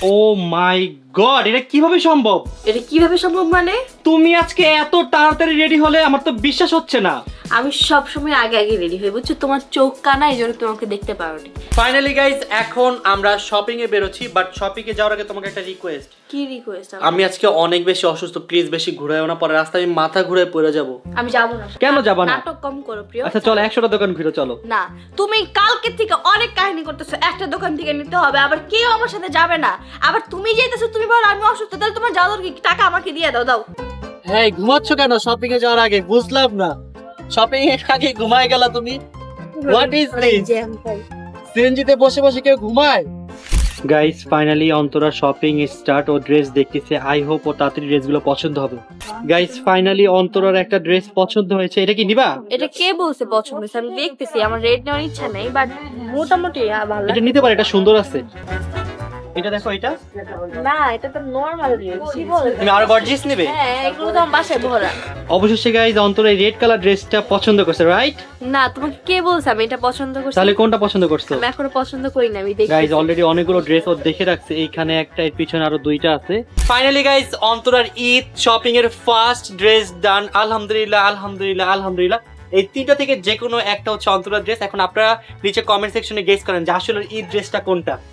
ও মাই god, এটা কিভাবে সম্ভব? এটা কিভাবে সম্ভব মানে? তুমি আজকে এত তাড়াতাড়ি রেডি হলে আমার তো বিশ্বাস হচ্ছে না। আমি সব সময় আগে আগে রেডি হই, বুঝছো? তোমার চোখ কানা, এই জন্য তোমাকে দেখতে পারোনি। ফাইনালি গাইজ, এখন আমরা শপিং এ বেরোচ্ছি, বাট শপিং এ যাওয়ার আগে তোমাকে একটা রিকোয়েস্ট। কি রিকোয়েস্ট? আমি আজকে অনেক বেশি অসুস্থ, প্লিজ বেশি ঘুরাইও না, পরে রাস্তায় আমি মাথা ঘুরে পড়ে যাব। আমি যাবো না। কেন যাবা না? নাটক কম করো প্রিয়। আচ্ছা চলো 100টা দোকান ঘুরে চলো। না, তুমি কালকে থেকে অনেক কাহিনী করতেছো, একটা দোকান থেকে নিতে হবে, আবার কেউ আমার সাথে যাবে না, আবার তুমি যাইতেছো, তুমি বলো আমি অসুস্থ, তাহলে তোমার যাওয়ার কি টাকা আমাকে দিয়ে দাও। দাও। হ্যাঁ, ঘুমাচ্ছ কেন শপিং এ যাওয়ার আগে? বুঝলাম না, শপিং এর আগে ঘুমায় গেলা তুমি। What is this? সিএনজিতে বসে বসে কেউ ঘুমায়? Guys, finally Antara shopping start, ও ড্রেস দেখতেছে। আই হোপ ও তাড়াতাড়ি ড্রেসগুলো পছন্দ হবে। গাইস, ফাইনালি অন্তরার একটা ড্রেস পছন্দ হয়েছে। এটা কি নিবা? এটা কে বলছে পছন্দ হয়েছে? আমি দেখতেছি, আমার রেড নেওয়ার ইচ্ছা নেই, বাট মোটামুটি ভালো। এটা নিতে পারে, এটা সুন্দর আছে। এটা দেখো, এটা না, এটা তো নরমাল ড্রেস। কি বলে? তুমি আর গর্জিয়াস নেবে? হ্যাঁ, এগুলো তো আমার বাসায় ভরা। অবশেষে গাইস, অন্তরা এই রেড কালার ড্রেসটা পছন্দ করছে, রাইট? না, তোমাকে কে বলছে আমি এটা পছন্দ করছি? তাহলে কোনটা পছন্দ করছো? আমি এখনো পছন্দ করি না, আমি দেখি। গাইস, অলরেডি অনেকগুলো ড্রেস ও দেখে রাখছে, এইখানে একটা, এর পিছনে আরো দুইটা আছে। ফাইনালি গাইস, অন্তরার ঈদ শপিং এর ফার্স্ট ড্রেস ডান। আলহামদুলিল্লাহ আলহামদুলিল্লাহ আলহামদুলিল্লাহ। এই তিনটা থেকে যে কোনো একটা হচ্ছে অন্তরার ড্রেস। এখন আপনারা নিচে কমেন্ট সেকশনে গেস করেন যে আসলে ঈদ ড্রেসটা কোনটা।